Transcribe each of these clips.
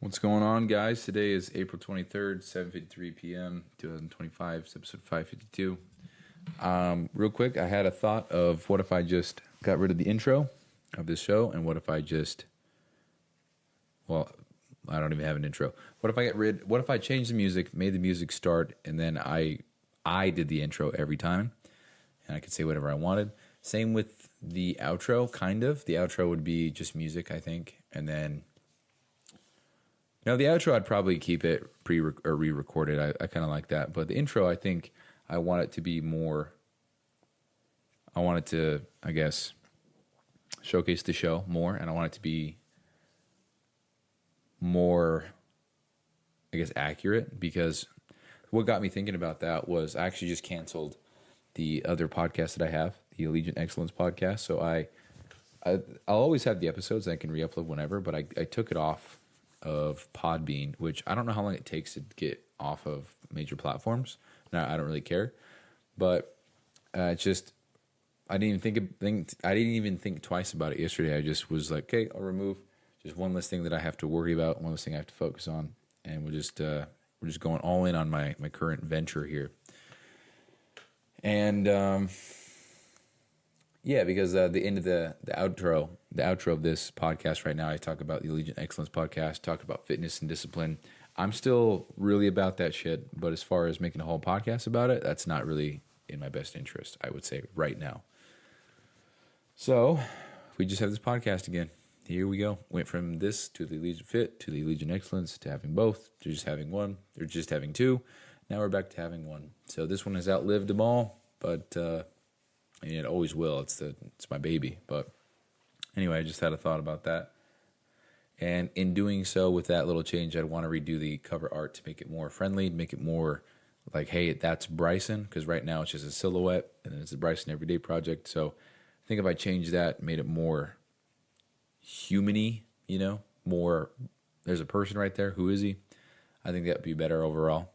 What's going on, guys? Today is April 23rd, 7:53 p.m., 2025. It's episode 552. Real quick, I had a thought of what if I just got rid of the intro of this show, and what if I just, well, I don't even have an intro. What if I changed the music, made the music start, and then I did the intro every time, and I could say whatever I wanted. Same with the outro, kind of. The outro would be just music, I think, and then the outro, I'd probably keep it or re-recorded. I kind of like that. But the intro, I think I want it to be more, I want it to, I guess, showcase the show more. And I want it to be more, I guess, accurate. Because what got me thinking about that was I actually just canceled the other podcast that I have, the Allegiant Excellence podcast. So I'll always have the episodes. I can re-upload whenever. But I took it off of Podbean, which I don't know how long it takes to get off of major platforms. Now I don't really care, but it's just I didn't even think twice about it yesterday. I just was like, okay, I'll remove just one less thing that I have to worry about, one less thing I have to focus on, and we're just going all in on my current venture here. And yeah, because the end of the outro of this podcast right now, I talk about the Allegiant Excellence podcast, talk about fitness and discipline. I'm still really about that shit, but as far as making a whole podcast about it, that's not really in my best interest, I would say, right now. So we just have this podcast again. Here we go. Went from this to the Allegiant Fit to the Allegiant Excellence to having both to just having one or just having two. Now we're back to having one. So this one has outlived them all, but and it always will. It's my baby. But anyway, I just had a thought about that. And in doing so, with that little change, I'd want to redo the cover art to make it more friendly, make it more like, hey, that's Bryson. Because right now it's just a silhouette, and it's a Bryson Everyday Project. So I think if I changed that, made it more human-y, more, there's a person right there. Who is he? I think that would be better overall.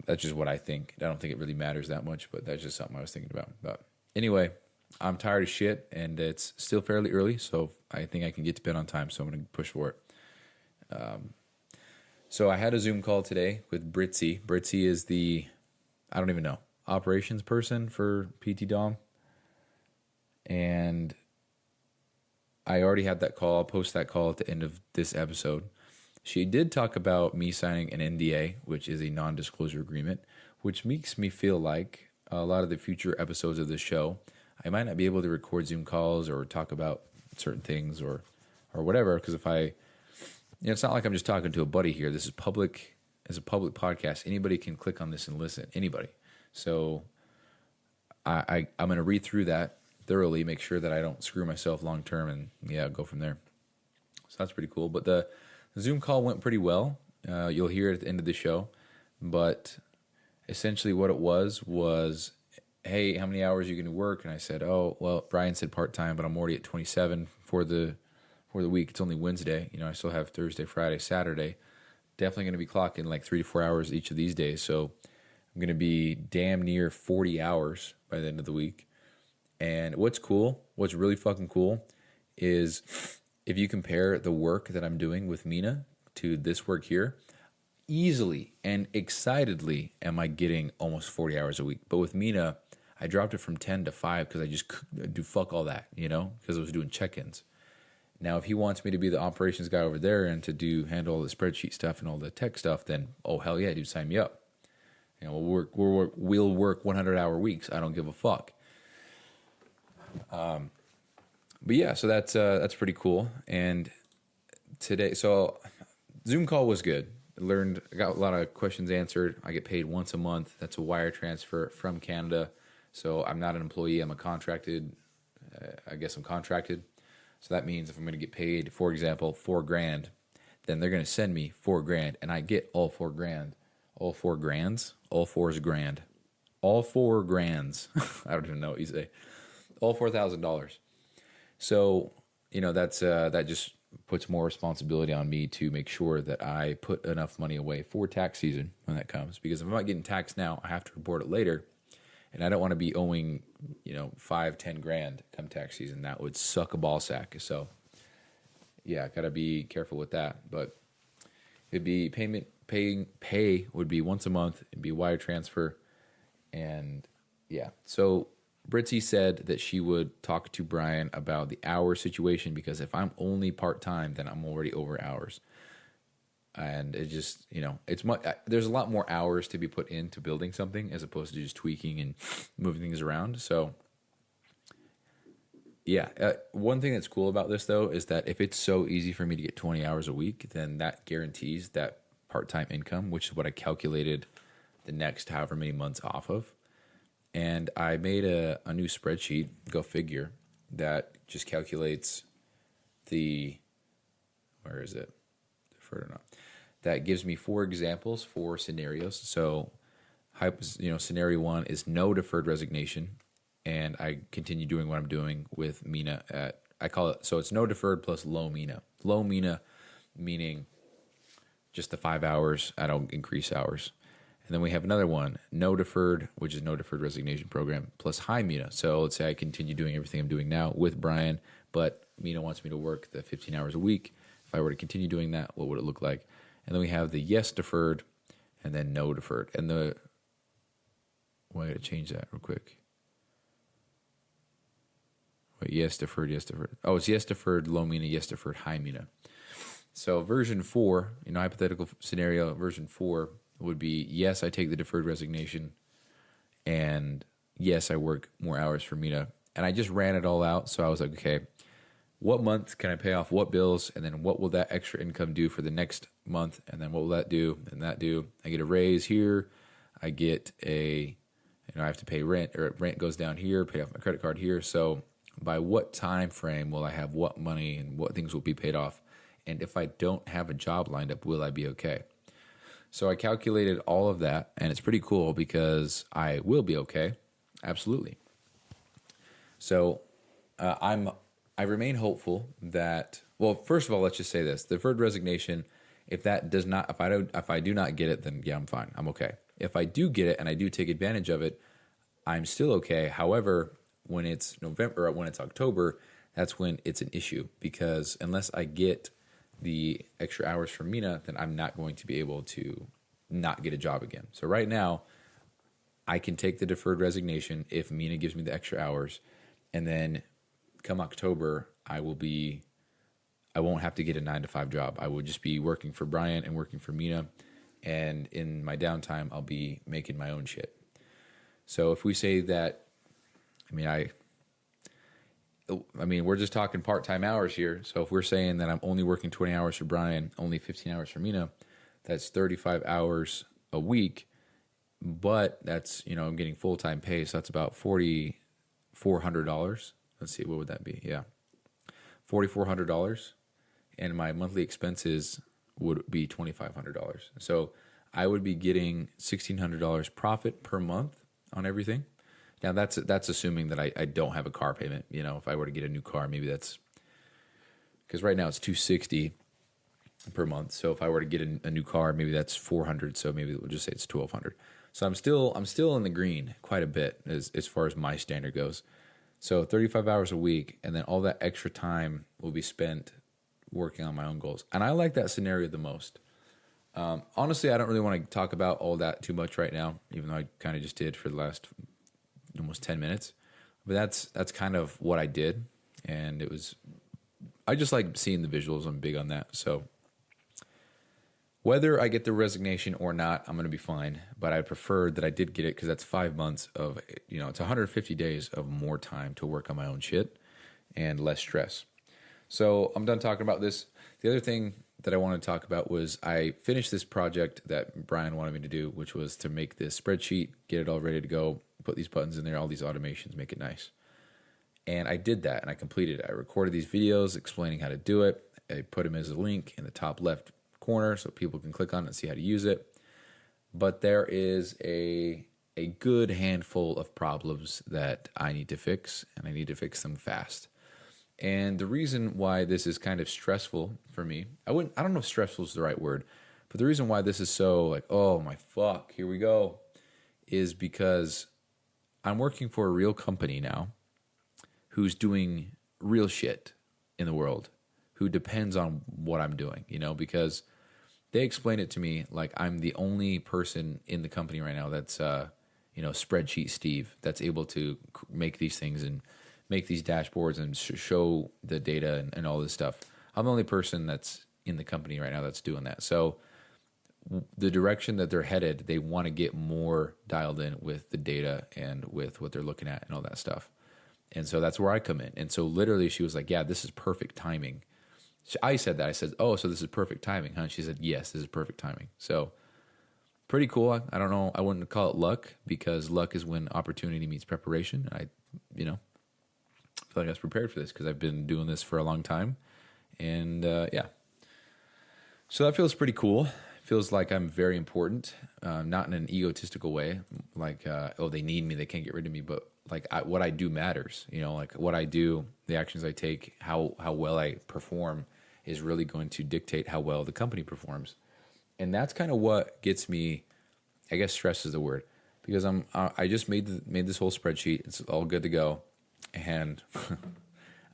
That's just what I think. I don't think it really matters that much, but that's just something I was thinking about. But anyway, I'm tired of shit, and it's still fairly early, so I think I can get to bed on time, so I'm going to push for it. So I had a Zoom call today with Britzy. Britzy is I don't even know, operations person for PT Dom. And I already had that call. I'll post that call at the end of this episode. She did talk about me signing an NDA, which is a non-disclosure agreement, which makes me feel like a lot of the future episodes of this show, I might not be able to record Zoom calls or talk about certain things or whatever, because if it's not like I'm just talking to a buddy here. This is public. It's a public podcast. Anybody can click on this and listen. Anybody. So I'm going to read through that thoroughly, make sure that I don't screw myself long term, and go from there. So that's pretty cool. But the Zoom call went pretty well. You'll hear it at the end of the show. But essentially what it was, hey, how many hours are you going to work? And I said, oh, well, Brian said part-time, but I'm already at 27 for the week. It's only Wednesday. I still have Thursday, Friday, Saturday. Definitely going to be clocking like 3 to 4 hours each of these days. So I'm going to be damn near 40 hours by the end of the week. And what's really fucking cool is if you compare the work that I'm doing with Mina to this work here, easily and excitedly am I getting almost 40 hours a week. But with Mina, I dropped it from 10 to 5 because I just couldn't do fuck all that, because I was doing check-ins. Now, if he wants me to be the operations guy over there and to handle all the spreadsheet stuff and all the tech stuff, then, oh, hell yeah, dude, sign me up. We'll work 100-hour weeks. I don't give a fuck. But yeah, so that's pretty cool. And today, so Zoom call was good. I got a lot of questions answered. I get paid once a month. That's a wire transfer from Canada. So I'm not an employee. I'm I guess I'm contracted. So that means if I'm going to get paid, for example, $4,000, then they're going to send me $4,000, and I get all $4,000. All $4,000s? All four is grand. All $4,000s. I don't even know what you say. All $4,000. So, that just puts more responsibility on me to make sure that I put enough money away for tax season when that comes. Because if I'm not getting taxed now, I have to report it later. And I don't want to be owing, $5-10 grand come tax season. That would suck a ball sack. So, yeah, gotta be careful with that. But it'd be pay would be once a month. It'd be wire transfer, and yeah. So Britzy said that she would talk to Brian about the hour situation because if I'm only part time, then I'm already over hours, and it just it's much. There's a lot more hours to be put into building something as opposed to just tweaking and moving things around. So yeah, one thing that's cool about this though is that if it's so easy for me to get 20 hours a week, then that guarantees that part-time income, which is what I calculated the next however many months off of. And I made a new spreadsheet, go figure, that just calculates the, where is it? Deferred or not? That gives me 4 examples, 4 scenarios. So, scenario 1 is no deferred resignation, and I continue doing what I'm doing with Mina I call it, so it's no deferred plus low Mina. Low Mina meaning just the 5 hours, I don't increase hours. And then we have another one, no deferred, which is no deferred resignation program, plus high Mina. So let's say I continue doing everything I'm doing now with Brian, but Mina wants me to work the 15 hours a week. If I were to continue doing that, what would it look like? And then we have the yes deferred and then no deferred. And I got to change that real quick. Wait, yes deferred, yes deferred. Oh, it's yes deferred, low Mina, yes deferred, high Mina. So version 4, hypothetical scenario, version 4 would be, yes, I take the deferred resignation, and yes, I work more hours for Mina. And I just ran it all out, so I was like, okay, what month can I pay off what bills, and then what will that extra income do for the next month, and then what will that do, and that do? I get a raise here, I get I have to pay rent, or rent goes down here, pay off my credit card here, so by what time frame will I have what money and what things will be paid off? And if I don't have a job lined up, will I be okay? So I calculated all of that, and it's pretty cool because I will be okay, absolutely. So I remain hopeful that, well, first of all, let's just say this: deferred resignation. If I do not get it, then yeah, I'm fine, I'm okay. If I do get it and I do take advantage of it, I'm still okay. However, when it's November or when it's October, that's when it's an issue, because unless I get the extra hours from Mina, then I'm not going to be able to not get a job again. So right now, I can take the deferred resignation if Mina gives me the extra hours, and then come October, I won't have to get a 9-to-5 job. I will just be working for Brian and working for Mina, and in my downtime, I'll be making my own shit. So if we say that, we're just talking part-time hours here. So if we're saying that I'm only working 20 hours for Brian, only 15 hours for Mina, that's 35 hours a week. But that's, I'm getting full-time pay. So that's about $4,400. Let's see, what would that be? Yeah. $4,400. And my monthly expenses would be $2,500. So I would be getting $1,600 profit per month on everything. Now, that's assuming that I don't have a car payment. If I were to get a new car, maybe that's, because right now it's $260 per month. So if I were to get a new car, maybe that's $400. So maybe we'll just say it's $1,200. So I'm still in the green quite a bit as far as my standard goes. So 35 hours a week, and then all that extra time will be spent working on my own goals. And I like that scenario the most. Honestly, I don't really want to talk about all that too much right now, even though I kind of just did for the last almost 10 minutes. But that's kind of what I did, and I just like seeing the visuals. I'm big on that. So whether I get the resignation or not, I'm going to be fine. But I prefer that I did get it, because that's 5 months of, it's 150 days of more time to work on my own shit and less stress. So I'm done talking about this. The other thing that I wanted to talk about was I finished this project that Brian wanted me to do, which was to make this spreadsheet, get it all ready to go, put these buttons in there, all these automations, make it nice. And I did that, and I completed it. I recorded these videos explaining how to do it. I put them as a link in the top left corner so people can click on it and see how to use it. But there is a good handful of problems that I need to fix, and I need to fix them fast. And the reason why this is kind of stressful for me, I don't know if stressful is the right word, but the reason why this is so like, oh my fuck, here we go, is because I'm working for a real company now who's doing real shit in the world, who depends on what I'm doing, because they explain it to me like I'm the only person in the company right now that's, spreadsheet Steve, that's able to make these things and make these dashboards and show the data and all this stuff. I'm the only person that's in the company right now that's doing that. So the direction that they're headed, they want to get more dialed in with the data and with what they're looking at and all that stuff. And so that's where I come in. And so literally she was like, yeah, this is perfect timing. I said that. I said, oh, so this is perfect timing, huh? And she said, yes, this is perfect timing. So pretty cool. I don't know. I wouldn't call it luck, because luck is when opportunity meets preparation. I feel like I was prepared for this because I've been doing this for a long time. And yeah. So that feels pretty cool. Feels like I'm very important, not in an egotistical way, like, oh, they need me, they can't get rid of me, but like what I do matters, like what I do, the actions I take, how well I perform is really going to dictate how well the company performs. And that's kind of what gets me, I guess stress is the word, because I just made this whole spreadsheet. It's all good to go. And I'm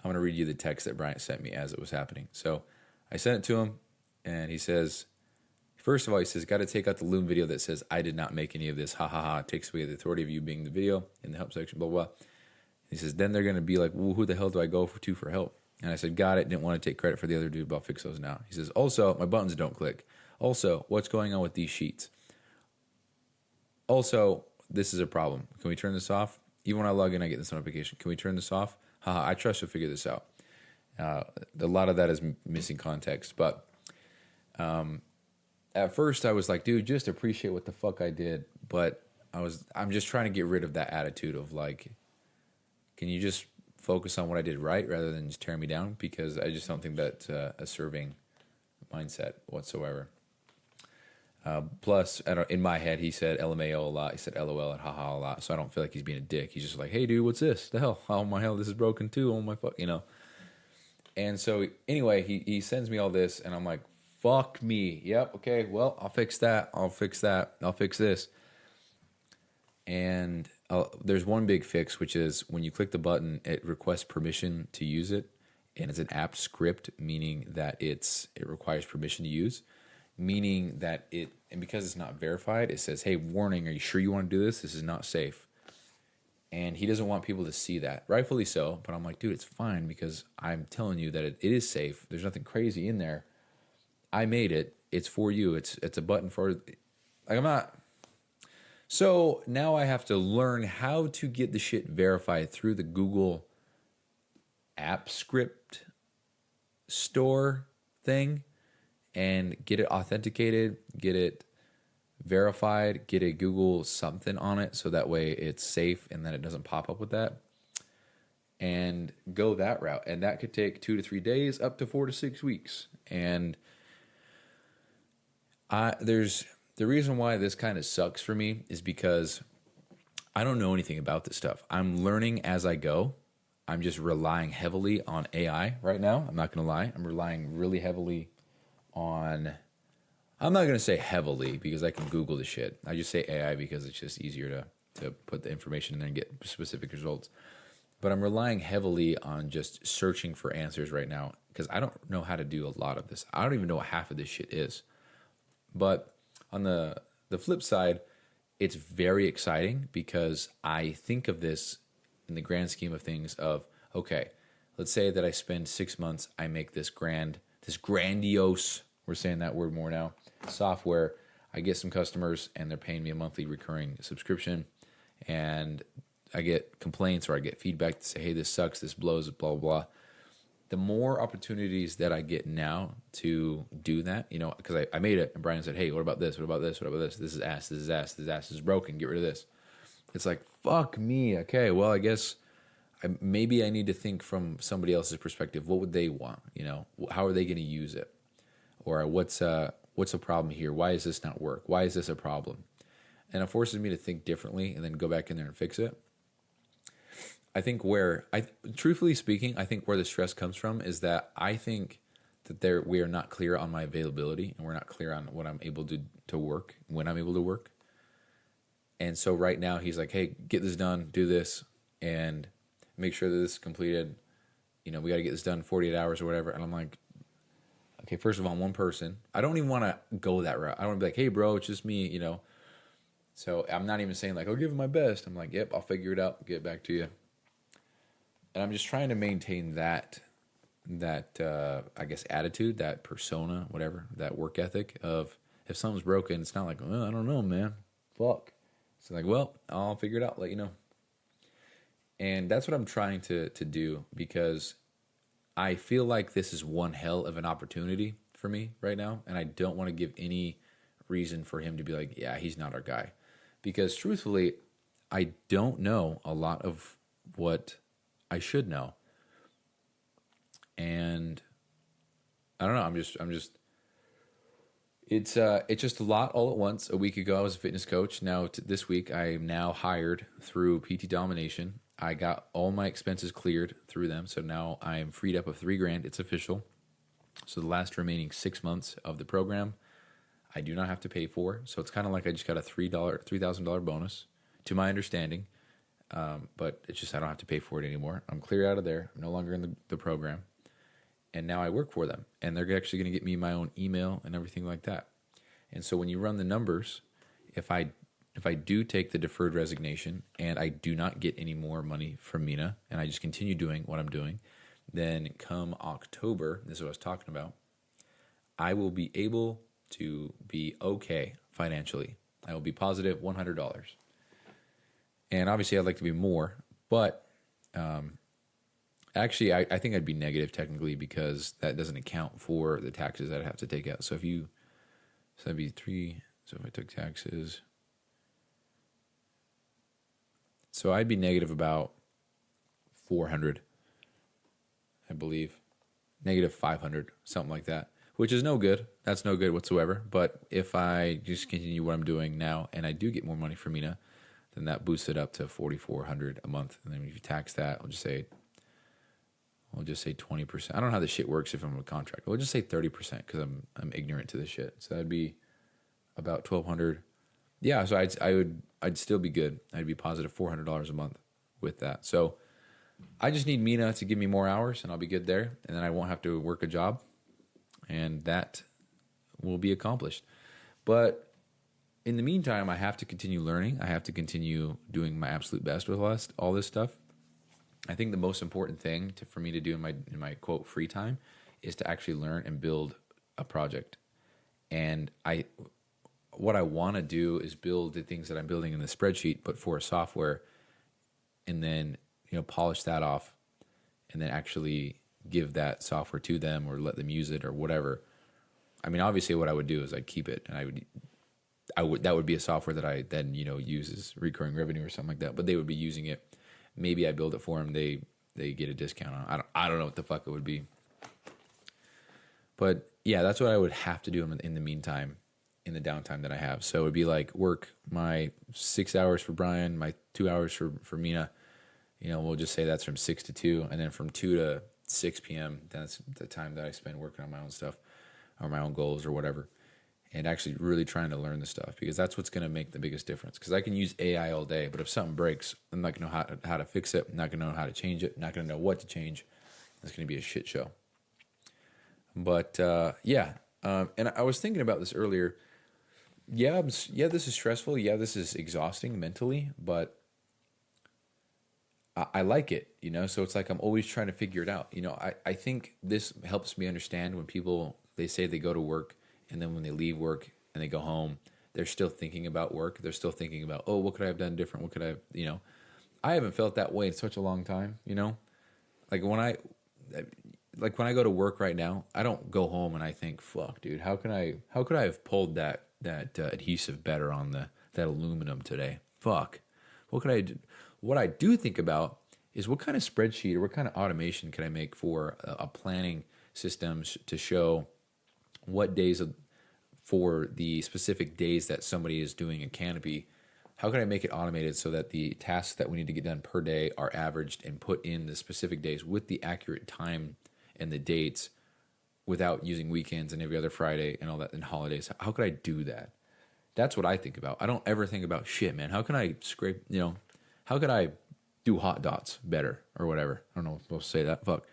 going to read you the text that Bryant sent me as it was happening. So I sent it to him, and he says, first of all, he says, got to take out the Loom video that says, I did not make any of this. Ha ha ha. It takes away the authority of you being the video in the help section, blah, blah. He says, then they're going to be like, well, who the hell do I go for help? And I said, got it. Didn't want to take credit for the other dude, but I'll fix those now. He says, also, my buttons don't click. Also, what's going on with these sheets? Also, this is a problem. Can we turn this off? Even when I log in, I get this notification. Can we turn this off? Haha, I trust you'll figure this out. A lot of that is missing context, but at first I was like, dude, just appreciate what the fuck I did. But I'm just trying to get rid of that attitude of like, can you just focus on what I did right rather than just tear me down? Because I just don't think that's a serving mindset whatsoever. Plus, in my head, he said LMAO a lot. He said LOL and haha a lot. So I don't feel like he's being a dick. He's just like, hey, dude, what's this? The hell? Oh, my hell, this is broken too. Oh, my fuck, And so anyway, he sends me all this, and I'm like, fuck me. Yep, okay, well, I'll fix that. I'll fix that. I'll fix this. And there's one big fix, which is when you click the button, it requests permission to use it. And it's an apt script, meaning that it requires permission to use. Meaning that and because it's not verified, it says, hey, warning, are you sure you want to do this? This is not safe. And he doesn't want people to see that. Rightfully so. But I'm like, dude, it's fine because I'm telling you that it is safe. There's nothing crazy in there. I made it. It's for you. It's a button for, like, I'm not. So now I have to learn how to get the shit verified through the Google app script store thing and get it authenticated, get it verified, get a Google something on it so that way it's safe and then it doesn't pop up with that, and go that route. And that could take 2 to 3 days, up to 4 to 6 weeks. And there's the reason why this kind of sucks for me is because I don't know anything about this stuff. I'm learning as I go. I'm just relying heavily on AI right now. I'm not going to lie. I'm relying really heavily on, I'm not going to say heavily because I can Google the shit. I just say AI because it's just easier to put the information in there and get specific results. But I'm relying heavily on just searching for answers right now because I don't know how to do a lot of this. I don't even know what half of this shit is. But on the flip side, it's very exciting because I think of this in the grand scheme of things of, okay, let's say that I spend 6 months, I make this grandiose, we're saying that word more now, software. I get some customers and they're paying me a monthly recurring subscription, and I get complaints or I get feedback to say, hey, this sucks, this blows, blah, blah, blah. The more opportunities that I get now to do that, because I made it, and Brian said, hey, what about this? What about this? What about this? This is ass, this is ass, this is broken, get rid of this. It's like, fuck me. Okay, well, I guess maybe I need to think from somebody else's perspective. What would they want? How are they going to use it? Or what's the problem here? Why does this not work? Why is this a problem? And it forces me to think differently and then go back in there and fix it. I think truthfully speaking, I think where the stress comes from is that I think that we are not clear on my availability and we're not clear on what I'm able to work, when I'm able to work. And so right now he's like, hey, get this done, do this, and make sure that this is completed. We got to get this done in 48 hours or whatever. And I'm like, Okay, first of all, one person. I don't even want to go that route. I don't want to be like, hey, bro, it's just me, So I'm not even saying like, I'll give it my best. I'm like, yep, I'll figure it out, get back to you. And I'm just trying to maintain that I guess attitude, that persona, whatever, that work ethic of if something's broken, it's not like, well, I don't know, man. Fuck. It's like, well, I'll figure it out, let you know. And that's what I'm trying to do because I feel like this is one hell of an opportunity for me right now. And I don't want to give any reason for him to be like, yeah, he's not our guy. Because truthfully, I don't know a lot of what I should know. And I don't know. It's just a lot all at once. A week ago, I was a fitness coach. Now this week, I am now hired through PT Domination. I got all my expenses cleared through them, so now I am freed up of $3,000. It's official. So the last remaining 6 months of the program, I do not have to pay for. So it's kind of like I just got a $3,000 bonus, to my understanding. But it's just I don't have to pay for it anymore. I'm clear out of there. I'm no longer in the program. And now I work for them. And they're actually going to get me my own email and everything like that. And so when you run the numbers, if I do take the deferred resignation and I do not get any more money from Mina and I just continue doing what I'm doing, then come October, this is what I was talking about, I will be able to be okay financially. I will be positive $100. And obviously I'd like to be more, but actually I think I'd be negative technically because that doesn't account for the taxes that I have to take out. So that'd be so if I took taxes, so I'd be negative about 400, I believe. Negative 500, something like that, which is no good. That's no good whatsoever. But if I just continue what I'm doing now and I do get more money from Mina, then that boosts it up to 4,400 a month. And then if you tax that, I'll just say 20%. I don't know how this shit works if I'm on a contract. We'll just say 30% because I'm ignorant to this shit. So that'd be about 1,200. Yeah, so I'd still be good. I'd be positive $400 a month with that. So I just need Mina to give me more hours, and I'll be good there. And then I won't have to work a job, and that will be accomplished. But in the meantime, I have to continue learning. I have to continue doing my absolute best with all this stuff. I think the most important thing for me to do in my quote free time is to actually learn and build a project. And what I want to do is build the things that I'm building in the spreadsheet, but for a software, and then polish that off, and then actually give that software to them or let them use it or whatever. I mean, obviously, what I would do is I'd keep it, and that would be a software that I then use as recurring revenue or something like that. But they would be using it. Maybe I build it for them. They get a discount on it. I don't know what the fuck it would be. But yeah, that's what I would have to do in the meantime, in the downtime that I have. So it would be like work my 6 hours for Brian, my 2 hours for Mina. We'll just say that's from 6 to 2, and then from 2 to 6 p.m., that's the time that I spend working on my own stuff or my own goals or whatever, and actually really trying to learn the stuff because that's what's going to make the biggest difference. Because I can use AI all day, but if something breaks, I'm not going to know how to fix it. I'm not going to know how to change it. I'm not going to know what to change. It's going to be a shit show. But and I was thinking about this earlier. Yeah, this is stressful. Yeah, this is exhausting mentally, but I like it, so it's like I'm always trying to figure it out. I think this helps me understand when people, they say they go to work and then when they leave work and they go home, they're still thinking about work. They're still thinking about, oh, what could I have done different? What could I have, I haven't felt that way in such a long time, Like when I go to work right now, I don't go home and I think, fuck, dude, how could I have pulled that adhesive better on that aluminum today? Fuck. What could I do? What I do think about is what kind of spreadsheet or what kind of automation can I make for a planning system to show what days for the specific days that somebody is doing a canopy. How can I make it automated so that the tasks that we need to get done per day are averaged and put in the specific days with the accurate time and the dates without using weekends and every other Friday and all that and holidays? How could I do that? That's what I think about. I don't ever think about shit, man. How can I scrape, how could I do hot dots better or whatever? I don't know if I'm supposed to say that. Fuck.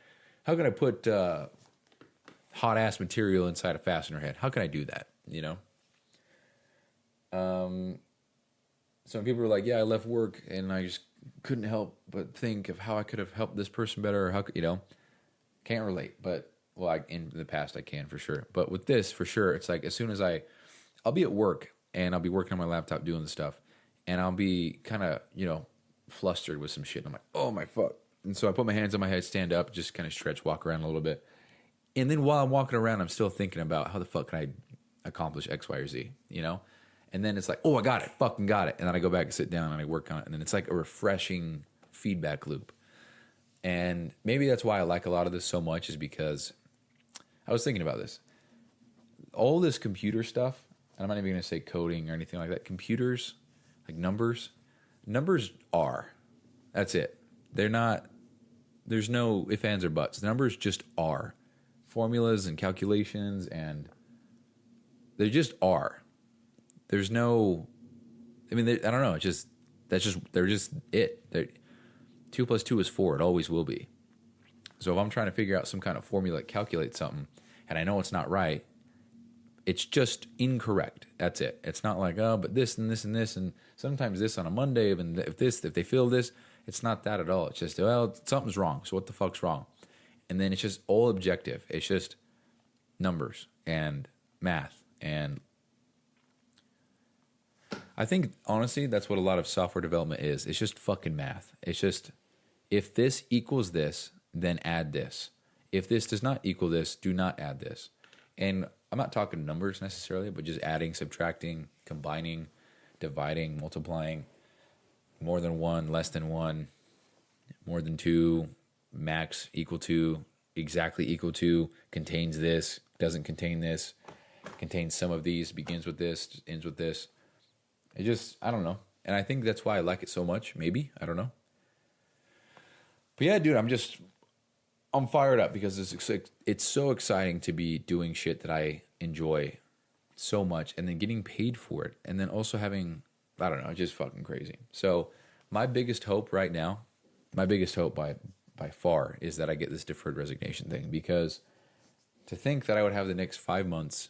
How could I hot ass material inside a fastener head. How can I do that? You know? So when people were like, yeah, I left work and I just couldn't help but think of how I could have helped this person better, or how could, can't relate. But, well, in the past I can for sure. But with this, for sure, it's like as soon as I'll be at work and I'll be working on my laptop doing the stuff and I'll be kind of, flustered with some shit. I'm like, oh my fuck. And so I put my hands on my head, stand up, just kind of stretch, walk around a little bit. And then while I'm walking around, I'm still thinking about how the fuck can I accomplish X, Y, or Z, And then it's like, oh, I got it, fucking got it. And then I go back and sit down and I work on it. And then it's like a refreshing feedback loop. And maybe that's why I like a lot of this so much, is because I was thinking about this. All this computer stuff, and I'm not even going to say coding or anything like that. Computers, like numbers are. That's it. They're not, there's no ifs, ands, or buts. The numbers just are. Formulas and calculations, and they just are. There's no, I mean, I don't know. They're just it. 2 + 2 is 4. It always will be. So if I'm trying to figure out some kind of formula that calculates something, and I know it's not right, it's just incorrect. That's it. It's not like, oh, but this and this and this, and sometimes this on a Monday, and if they feel this, it's not that at all. It's just, well, something's wrong. So what the fuck's wrong? And then it's just all objective. It's just numbers and math. And I think, honestly, that's what a lot of software development is. It's just fucking math. It's just, if this equals this, then add this. If this does not equal this, do not add this. And I'm not talking numbers necessarily, but just adding, subtracting, combining, dividing, multiplying, more than 1, less than 1, more than 2, max equal to, exactly equal to, contains this, doesn't contain this, contains some of these, begins with this, ends with this. It just, I don't know. And I think that's why I like it so much. Maybe, I don't know. But yeah, dude, I'm fired up because it's so exciting to be doing shit that I enjoy so much, and then getting paid for it, and then also having, I don't know, it's just fucking crazy. So my biggest hope right now, my biggest hope by far, is that I get this deferred resignation thing, because to think that I would have the next 5 months,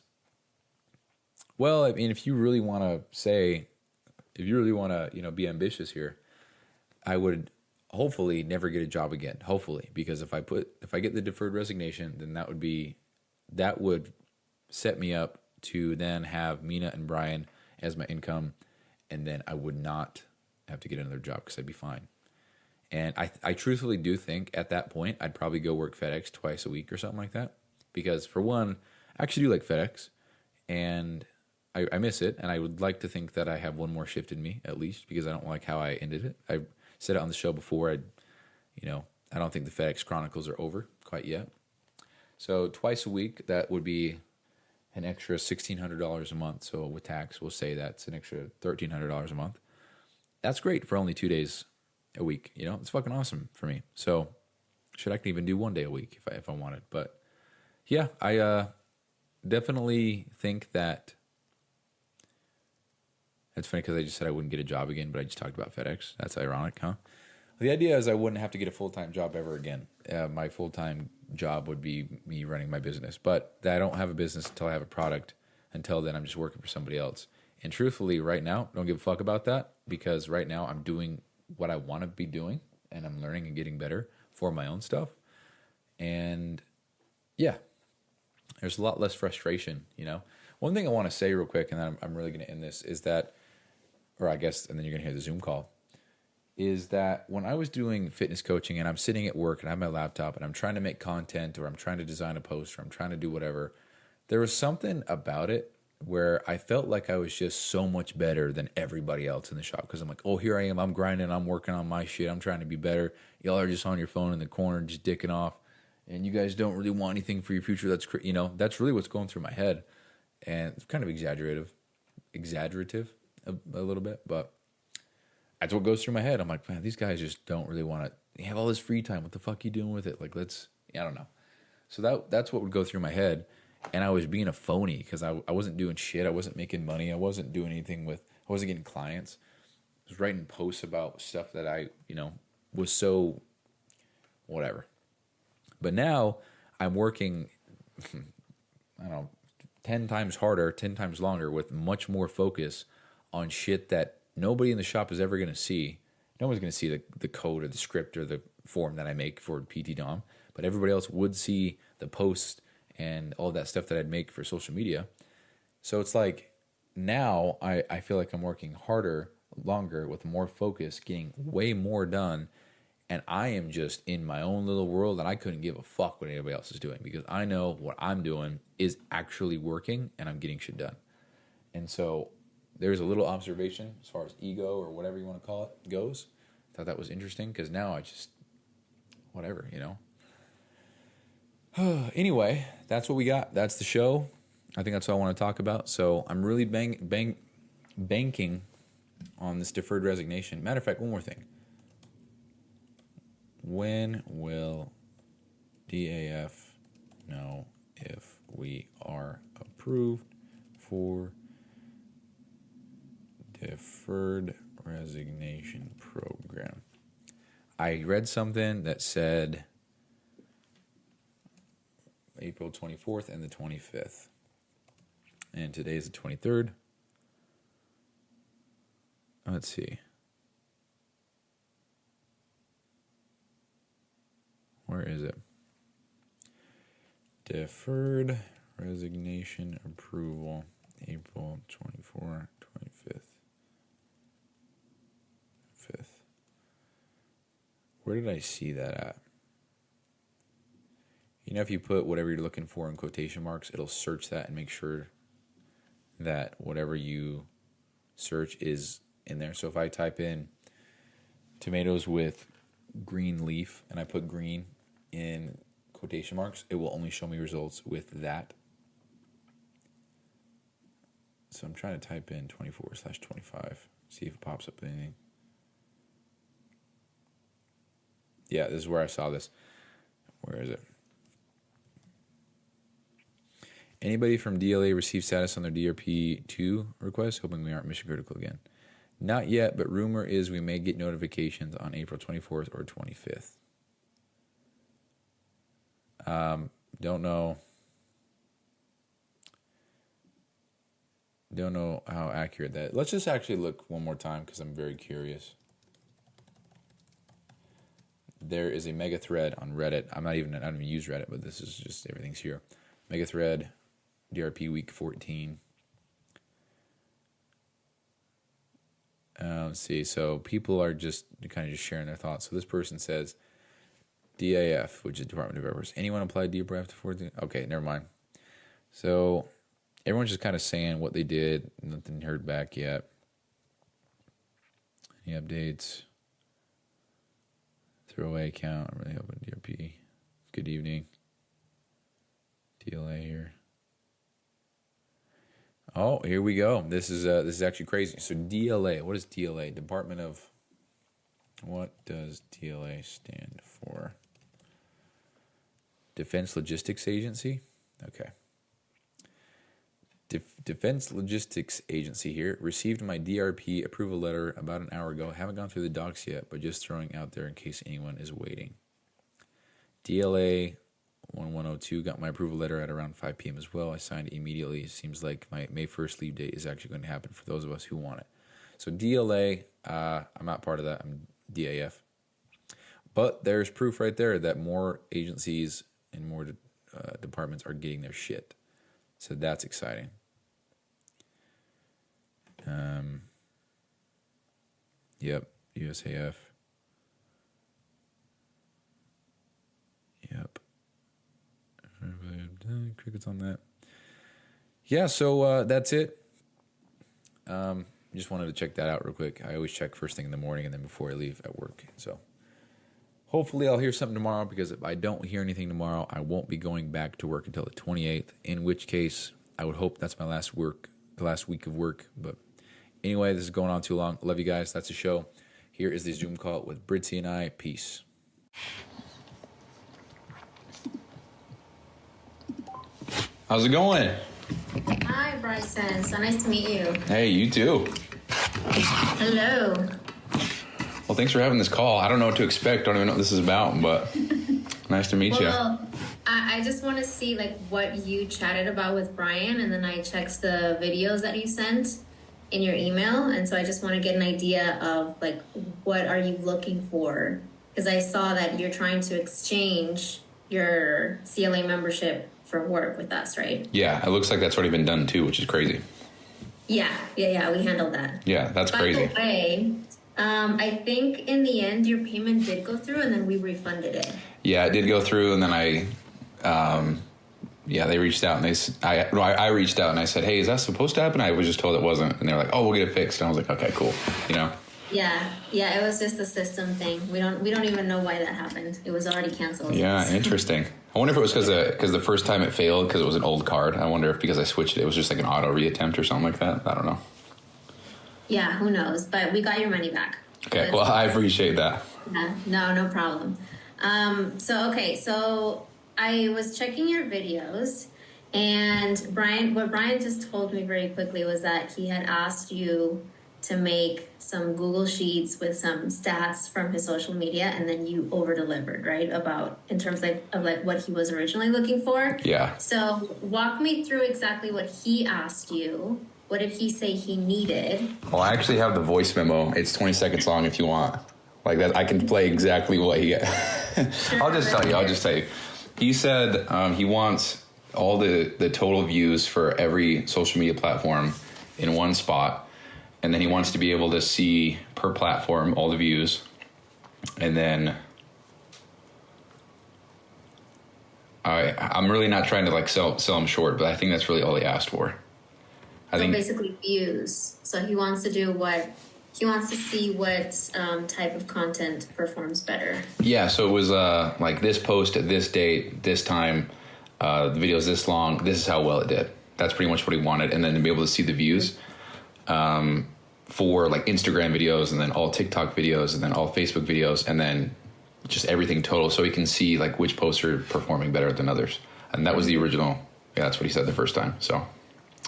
well, I mean, if you really want to, be ambitious here, I would hopefully never get a job again. Hopefully, because if I get the deferred resignation, then that would set me up to then have Mina and Brian as my income, and then I would not have to get another job because I'd be fine. And I truthfully do think at that point I'd probably go work FedEx twice a week or something like that, because for one, I actually do like FedEx, and I miss it, and I would like to think that I have one more shift in me at least, because I don't like how I ended it. I said it on the show before. I don't think the FedEx Chronicles are over quite yet. So twice a week, that would be an extra $1,600 a month. So with tax, we'll say that's an extra $1,300 a month. That's great for only 2 days a week. It's fucking awesome for me. So I can even do 1 day a week if I wanted. But yeah, I definitely think that. It's funny because I just said I wouldn't get a job again, but I just talked about FedEx. That's ironic, huh? The idea is I wouldn't have to get a full-time job ever again. My full-time job would be me running my business. But I don't have a business until I have a product. Until then, I'm just working for somebody else. And truthfully, right now, I don't give a fuck about that, because right now I'm doing what I want to be doing, and I'm learning and getting better for my own stuff. And yeah, there's a lot less frustration, One thing I want to say real quick, and then I'm really going to end this, is that, or I guess, and then you're going to hear the Zoom call, is that when I was doing fitness coaching and I'm sitting at work and I have my laptop and I'm trying to make content, or I'm trying to design a post, or I'm trying to do whatever, there was something about it where I felt like I was just so much better than everybody else in the shop, because I'm like, oh, here I am, I'm grinding, I'm working on my shit, I'm trying to be better. Y'all are just on your phone in the corner, just dicking off, and you guys don't really want anything for your future. That's really what's going through my head, and it's kind of exaggerative a little bit, but that's what goes through my head. I'm like, man, these guys just don't really want to. They have all this free time. What the fuck are you doing with it? Like, I don't know. So that's what would go through my head. And I was being a phony because I wasn't doing shit. I wasn't making money. I wasn't doing anything I wasn't getting clients. I was writing posts about stuff that I, was so whatever. But now I'm working I don't know, 10 times harder, 10 times longer, with much more focus on shit that nobody in the shop is ever going to see. No one's going to see the code or the script or the form that I make for PT Dom, but everybody else would see the posts and all that stuff that I'd make for social media. So it's like now I feel like I'm working harder, longer, with more focus, getting way more done. And I am just in my own little world, and I couldn't give a fuck what anybody else is doing, because I know what I'm doing is actually working and I'm getting shit done. And so there's a little observation as far as ego or whatever you want to call it goes. I thought that was interesting, because now I just, whatever, you know. Anyway, that's what we got. That's the show. I think that's all I want to talk about. So I'm really banking on this deferred resignation. Matter of fact, one more thing. When will DAF know if we are approved for deferred resignation program? I read something that said April 24th and the 25th. And today's the 23rd. Let's see. Where is it? Deferred resignation approval, April 24, 25th. 5th. Where did I see that at? You know, if you put whatever you're looking for in quotation marks, it'll search that and make sure that whatever you search is in there. So if I type in tomatoes with green leaf and I put green in quotation marks, it will only show me results with that. So I'm trying to type in 24/25, see if it pops up with anything. Yeah, this is where I saw this. Where is it? Anybody from DLA received status on their DRP2 request? Hoping we aren't mission critical again. Not yet, but rumor is we may get notifications on April 24th or 25th. Don't know. Don't know how accurate that. Let's just actually look one more time, because I'm very curious. There is a mega thread on Reddit. I don't even use Reddit, but this is just, everything's here. Mega thread, DRP week 14. Let's see. So people are just kind of just sharing their thoughts. So this person says, DAF, which is Department of Air Force. Anyone applied DAF to 14? Okay, never mind. So everyone's just kind of saying what they did. Nothing heard back yet. Any updates? Throwaway account. I'm really hoping DRP. Good evening. DLA here. Oh, here we go. This is actually crazy. So DLA, what is DLA? Department of, what does DLA stand for? Defense Logistics Agency? Okay. Defense Logistics Agency here. Received my DRP approval letter about an hour ago. Haven't gone through the docs yet, but just throwing out there in case anyone is waiting. DLA 1102 got my approval letter at around 5 p.m. as well. I signed it immediately. It seems like my May 1st leave date is actually going to happen for those of us who want it. So DLA, I'm not part of that. I'm DAF. But there's proof right there that more agencies and more departments are getting their shit. So that's exciting. Yep, USAF. Yep. Crickets on that. Yeah, so that's it. Just wanted to check that out real quick. I always check first thing in the morning and then before I leave at work. So hopefully I'll hear something tomorrow, because if I don't hear anything tomorrow, I won't be going back to work until the 28th, in which case I would hope that's my last week of work. But anyway, this is going on too long. Love you guys. That's the show. Here is the Zoom call with Britzy and I. Peace. How's it going? Hi, Bryson. So nice to meet you. Hey, you too. Hello. Well, thanks for having this call. I don't know what to expect. Don't even know what this is about, but nice to meet you. Well, I just want to see like what you chatted about with Brian, and then I checked the videos that you sent in your email, and so I just want to get an idea of like what are you looking for? Because I saw that you're trying to exchange your CLA membership for work with us, right? Yeah, it looks like that's already been done too, which is crazy. Yeah, we handled that. Yeah, that's crazy. By the way, I think in the end your payment did go through, and then we refunded it. Yeah, it did go through, and then they reached out, and I reached out and I said, hey, is that supposed to happen? I was just told it wasn't, and they're like, oh, we'll get it fixed. And I was like, okay, cool. Yeah, it was just a system thing. We don't even know why that happened. It was already canceled. Yeah, interesting. I wonder if it was because the first time it failed because it was an old card. I wonder if because I switched it was just like an auto reattempt or something like that. I don't know. Yeah, who knows? But we got your money back. Okay, well, I appreciate that. Yeah, no problem. So I was checking your videos, and what Brian just told me very quickly was that he had asked you to make some Google Sheets with some stats from his social media, and then you over-delivered, right? About in terms of what he was originally looking for. Yeah. So walk me through exactly what he asked you. What did he say he needed? Well, I actually have the voice memo. It's 20 seconds long if you want. Like that, I can play exactly what he... Sure, I'll just tell you. He said he wants all the total views for every social media platform in one spot. And then he wants to be able to see per platform all the views. And then I'm really not trying to like sell him short, but I think that's really all he asked for. I think basically views. So he wants to do what he wants to see what type of content performs better. Yeah, so it was like this post at this date, this time, the video's this long, this is how well it did. That's pretty much what he wanted. And then to be able to see the views for like Instagram videos, and then all TikTok videos, and then all Facebook videos, and then just everything total, so he can see like which posts are performing better than others. And that was the original. Yeah, that's what he said the first time. So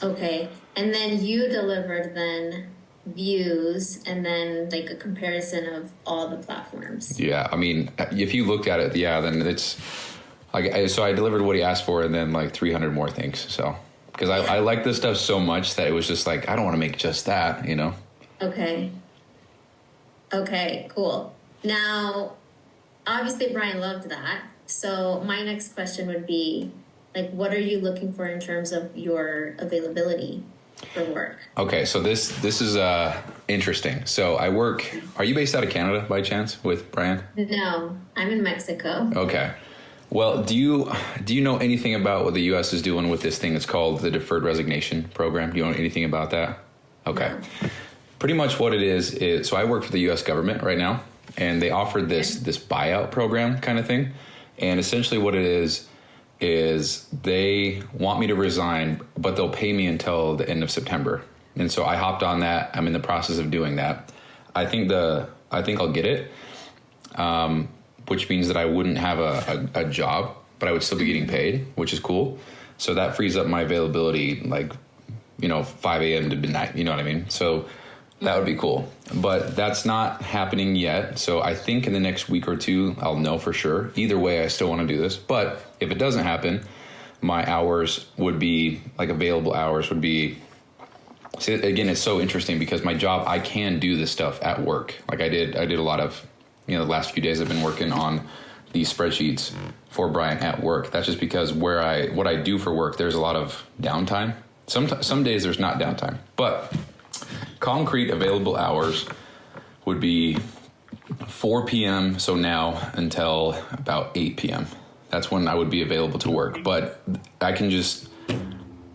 okay, and then you delivered then views and then like a comparison of all the platforms. Yeah, I mean, if you looked at it, then it's like, so I delivered what he asked for and then like 300 more things. So because I like this stuff so much that it was just like, I don't want to make just that, Okay, cool. Now obviously Brian loved that, so my next question would be like, what are you looking for in terms of your availability for work? Okay, so this is interesting. So I work. Are you based out of Canada by chance with Brian? No, I'm in Mexico. Okay. Well, do you know anything about what the U.S. is doing with this thing that's called the Deferred Resignation Program? Do you know anything about that? Okay. No. Pretty much what it is so I work for the U.S. government right now, and they offered this buyout program kind of thing, and essentially what it is they want me to resign, but they'll pay me until the end of September. And so I hopped on that. I'm in the process of doing that. I think I'll get it, which means that I wouldn't have a job, but I would still be getting paid, which is cool. So that frees up my availability, like, 5 a.m. to midnight. You know what I mean? So that would be cool. But that's not happening yet. So I think in the next week or two, I'll know for sure. Either way, I still want to do this. But if it doesn't happen, my hours would be, like, available hours would be... See, again, it's so interesting because my job, I can do this stuff at work. Like I did a lot of, the last few days I've been working on these spreadsheets for Brian at work. That's just because what I do for work, there's a lot of downtime. Some days there's not downtime, but concrete available hours would be 4 p.m. So now until about 8 p.m. That's when I would be available to work. But I can just,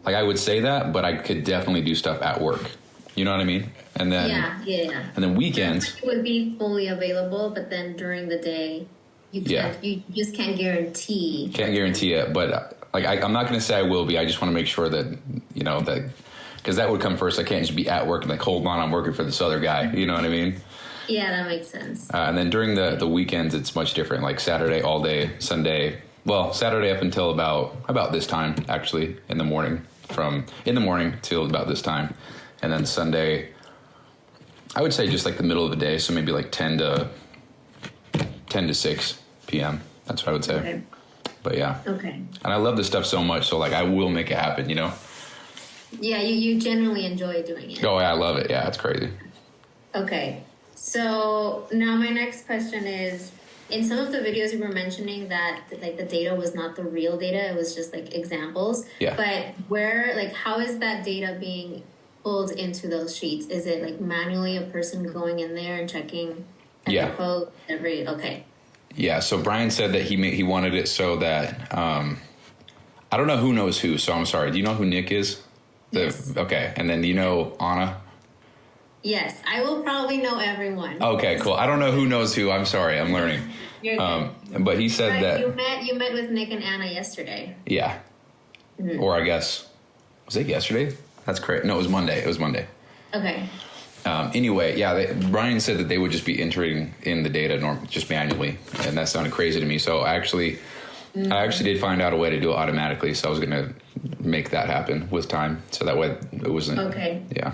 like, I would say that, but I could definitely do stuff at work. You know what I mean? And then yeah. And then weekends it would be fully available, but then during the day you can't. You just can't guarantee. Can't guarantee it, but I'm not going to say I will be. I just want to make sure that that, because that would come first. I can't just be at work and like, hold on, I'm working for this other guy. You know what I mean? Yeah, that makes sense. And then during the weekends, it's much different. Like Saturday all day, Sunday. Well, Saturday up until about this time, actually, in the morning till about this time. And then Sunday, I would say just like the middle of the day. So maybe like 10 to 6 p.m. That's what I would say. Okay. But yeah. Okay. And I love this stuff so much. So like, I will make it happen, you know? Yeah, you genuinely enjoy doing it. Oh yeah, I love it. Yeah, it's crazy. Okay. So now my next question is, in some of the videos you were mentioning that like the data was not the real data, it was just like examples. Yeah. But how is that data being pulled into those sheets? Is it like manually a person going in there and checking every quote, okay. Yeah, so Brian said that he wanted it so that I don't know who knows who, so I'm sorry. Do you know who Nick is? Yes. Okay, and then do you know Anna? Yes, I will probably know everyone. Okay, cool. I don't know who knows who. I'm sorry, I'm learning. You're good. But he said that you met with Nick and Anna yesterday. Yeah, or I guess was it yesterday? That's correct. No, it was Monday. It was Monday. Okay. Anyway, yeah, Brian said that they would just be entering in the data just manually, and that sounded crazy to me. So I actually did find out a way to do it automatically. So I was going to make that happen with time, so that way it wasn't. Okay. Yeah.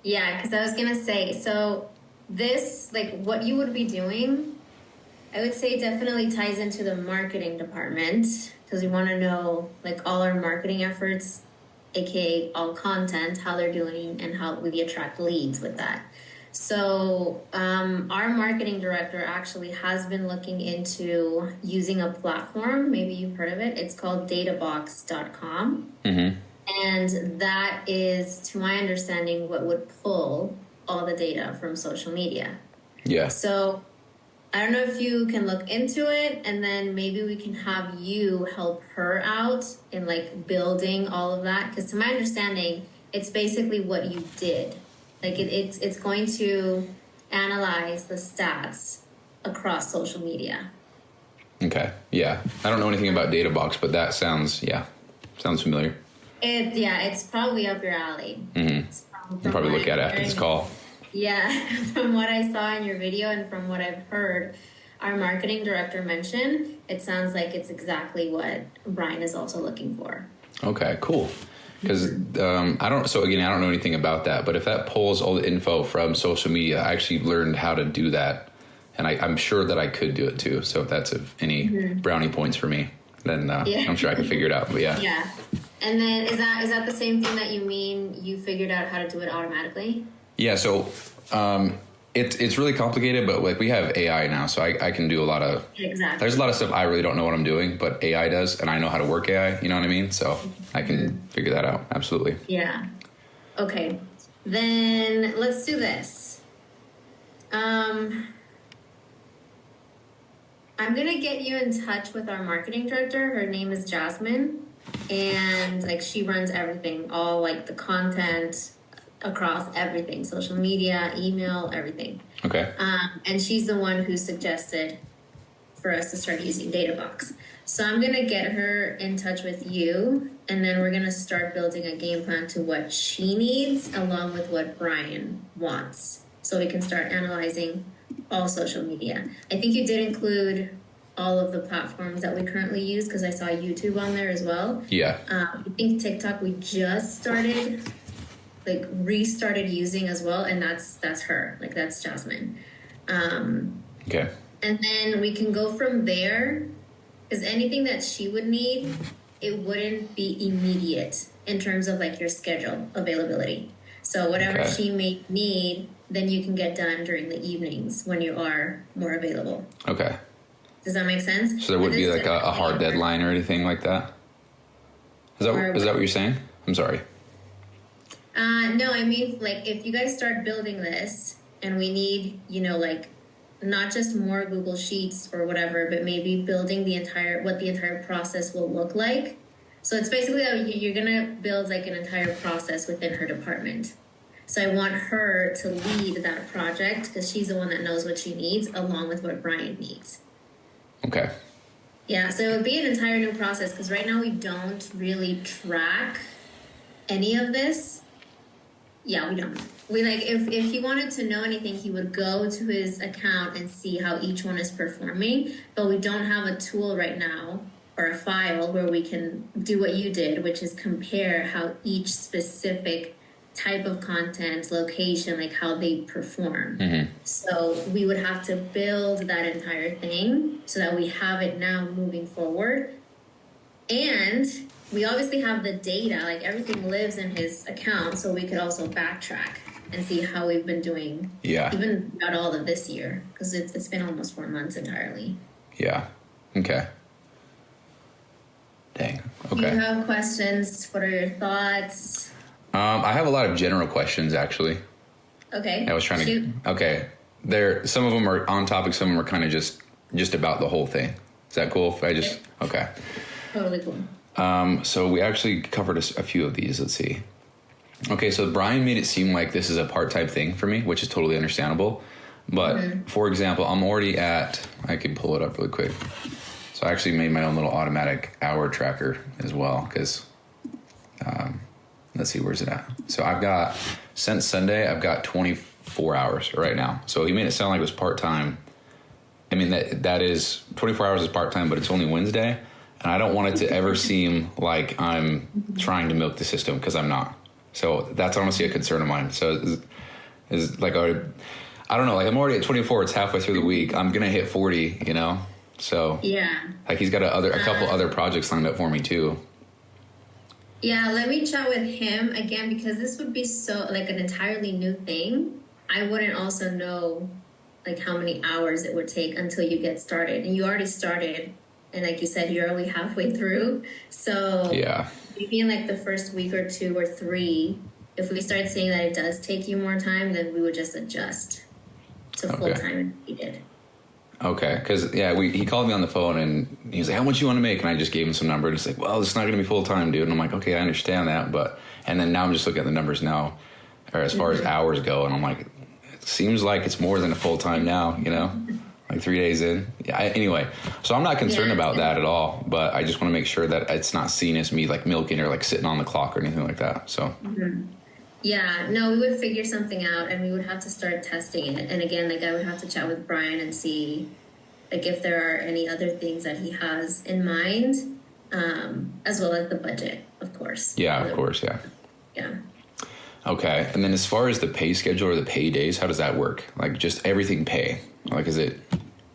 Yeah, because I was going to say, so this, like what you would be doing, I would say definitely ties into the marketing department, because we want to know like all our marketing efforts, aka all content, how they're doing and how we attract leads with that. So our marketing director actually has been looking into using a platform. Maybe you've heard of it. It's called databox.com. Mm-hmm. And that is, to my understanding, what would pull all the data from social media. Yeah. So I don't know if you can look into it, and then maybe we can have you help her out in like building all of that. Because to my understanding, it's basically what you did. Like it's going to analyze the stats across social media. Okay. Yeah. I don't know anything about Databox, but that sounds familiar. It's probably up your alley. Mm-hmm. I'll probably look at it after this call. Yeah, from what I saw in your video and from what I've heard our marketing director mention, it sounds like it's exactly what Brian is also looking for. Okay, cool. Because I don't know anything about that, but if that pulls all the info from social media, I actually learned how to do that, and I'm sure that I could do it too. So if that's of any brownie points for me, then I'm sure I can figure it out. But yeah. Yeah. And then is that the same thing that you mean you figured out how to do it automatically? Yeah, so it's really complicated, but like we have AI now, so I can do a lot of. Exactly. There's a lot of stuff I really don't know what I'm doing, but AI does, and I know how to work AI. You know what I mean? So I can figure that out. Absolutely. Yeah. Okay. Then let's do this. I'm gonna get you in touch with our marketing director. Her name is Jasmine, and like she runs everything, all like the content across everything, social media, email, everything. Okay. And she's the one who suggested for us to start using Databox. So I'm gonna get her in touch with you, and then we're gonna start building a game plan to what she needs along with what Brian wants, so we can start analyzing all social media. I think you did include all of the platforms that we currently use, because I saw YouTube on there as well. Yeah. I think TikTok we just restarted using as well, and that's her. Like that's Jasmine. Okay. And then we can go from there, because anything that she would need, it wouldn't be immediate in terms of like your schedule availability. So whatever she may need, then you can get done during the evenings when you are more available. Okay. Does that make sense? So there would be like a hard deadline or anything like that? Is that what you're saying? I'm sorry. No, I mean, like, if you guys start building this and we need, like, not just more Google Sheets or whatever, but maybe building what the entire process will look like. So it's basically that you're going to build, like, an entire process within her department. So I want her to lead that project, because she's the one that knows what she needs, along with what Brian needs. Okay. Yeah, so it would be an entire new process, because right now we don't really track any of this. Yeah, we don't. We if he wanted to know anything, he would go to his account and see how each one is performing. But we don't have a tool right now or a file where we can do what you did, which is compare how each specific type of content, location, like how they perform. Mm-hmm. So we would have to build that entire thing so that we have it now moving forward. And we obviously have the data, like everything lives in his account, so we could also backtrack and see how we've been doing. Yeah. Even throughout all of this year, because it's been almost 4 months entirely. Yeah. Okay. Dang. Do Okay. you have questions? What are your thoughts? I have a lot of general questions, actually. Okay. I was trying Shoot. to. Okay. Some of them are on topic. Some of them are kind of just about the whole thing. Is that cool? If I just okay. Totally cool. So we actually covered a few of these. Let's see. Okay, so Brian made it seem like this is a part-time thing for me, which is totally understandable. But for example, I'm already at. I can pull it up really quick. So I actually made my own little automatic hour tracker as well because. Let's see, where's it at? So I've got, since Sunday, I've got 24 hours right now. So he made it sound like it was part-time. I mean, that is, 24 hours is part-time, but it's only Wednesday. And I don't want it to ever seem like I'm trying to milk the system because I'm not. So that's honestly a concern of mine. So is like, I don't know, like I'm already at 24, it's halfway through the week. I'm going to hit 40, you know? So Yeah. like he's got a couple other projects lined up for me too. Yeah, let me chat with him again because this would be so like an entirely new thing. I wouldn't also know like how many hours it would take until you get started. And you already started, and like you said, you're only halfway through. So Yeah. maybe in like the first week or 2 or 3, if we start seeing that it does take you more time, then we would just adjust to full time if needed. Okay, because he called me on the phone and he's like, "How much you want to make?" And I just gave him some number. And he's like, "Well, it's not going to be full time, dude." And I'm like, "Okay, I understand that," and then now I'm just looking at the numbers now, or as far as hours go, and I'm like, it seems like it's more than a full time now, you know, like 3 days in. Yeah. Anyway, so I'm not concerned about that at all, but I just want to make sure that it's not seen as me like milking or like sitting on the clock or anything like that. So. Yeah, no, we would figure something out and we would have to start testing it. And again, like I would have to chat with Brian and see like if there are any other things that he has in mind, as well as the budget, of course. Yeah, of course, yeah. Yeah. Okay, and then as far as the pay schedule or the pay days, how does that work? Like just everything pay? Like is it?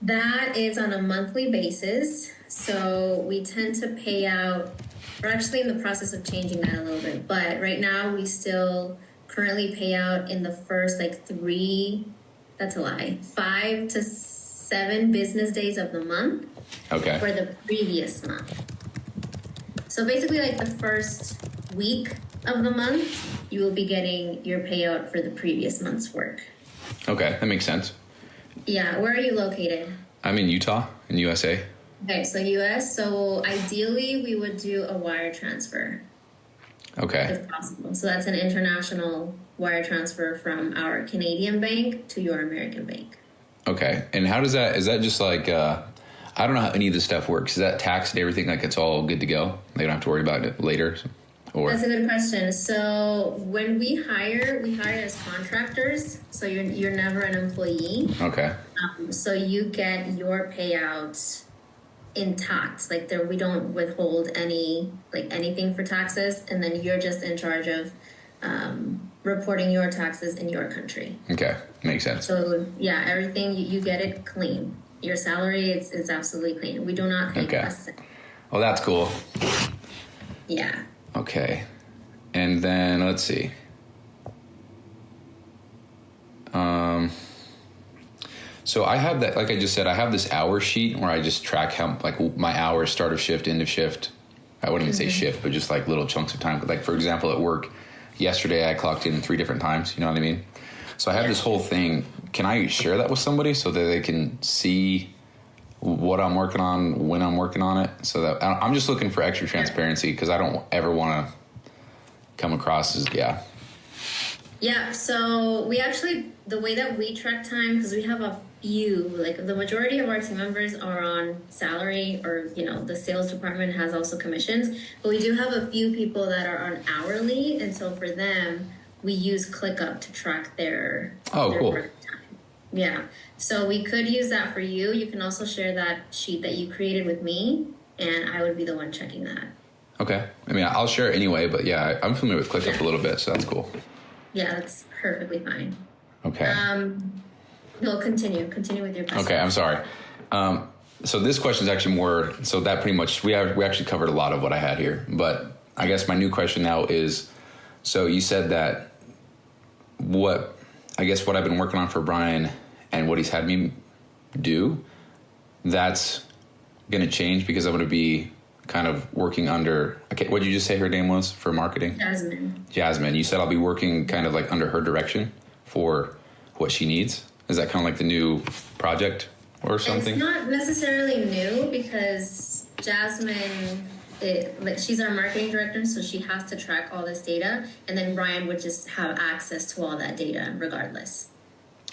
That is on a monthly basis. So we tend to pay out. We're actually in the process of changing that a little bit, but right now we still currently pay out in the first like 5 to 7 business days of the month. Okay. For the previous month. So basically like the first week of the month, you will be getting your payout for the previous month's work. Okay, that makes sense. Yeah, where are you located? I'm in Utah, in USA. Okay, so US. So ideally, we would do a wire transfer. Okay. If possible. So that's an international wire transfer from our Canadian bank to your American bank. Okay. And how does that, is that just like, I don't know how any of this stuff works. Is that taxed and everything? Like it's all good to go? They don't have to worry about it later? Or? That's a good question. So when we hire as contractors. So you're never an employee. Okay. So you get your payouts intact. Like we don't withhold anything for taxes, and then you're just in charge of reporting your taxes in your country. Okay, makes sense. So yeah, everything you get it clean. Your salary is absolutely clean. We do not pay less. Oh, that's cool. Yeah. Okay, and then let's see. So I have that, like I just said, I have this hour sheet where I just track how, like my hours, start of shift, end of shift. I wouldn't even say shift, but just like little chunks of time. Like for example, at work, yesterday I clocked in 3 different times. You know what I mean? So I have this whole thing. Can I share that with somebody so that they can see what I'm working on, when I'm working on it? So that I'm just looking for extra transparency because I don't ever want to come across as, Yeah, so we actually, the way that we track time, because we have a few, like the majority of our team members are on salary, or, the sales department has also commissions, but we do have a few people that are on hourly, and so for them, we use ClickUp to track their cool. work time. Yeah, so we could use that for you. You can also share that sheet that you created with me, and I would be the one checking that. Okay. I mean, I'll share it anyway, but yeah, I'm familiar with ClickUp a little bit, so that's cool. Yeah, that's perfectly fine. Okay. No, continue with your question. Okay, I'm sorry. So this question is actually more, so that pretty much, we actually covered a lot of what I had here. But I guess my new question now is, so you said that what I've been working on for Brian and what he's had me do, that's going to change because I'm going to be kind of working under, okay, what did you just say her name was for marketing? Jasmine. You said I'll be working kind of like under her direction for what she needs. Is that kind of like the new project or something? It's not necessarily new because Jasmine, she's our marketing director, so she has to track all this data, and then Brian would just have access to all that data regardless.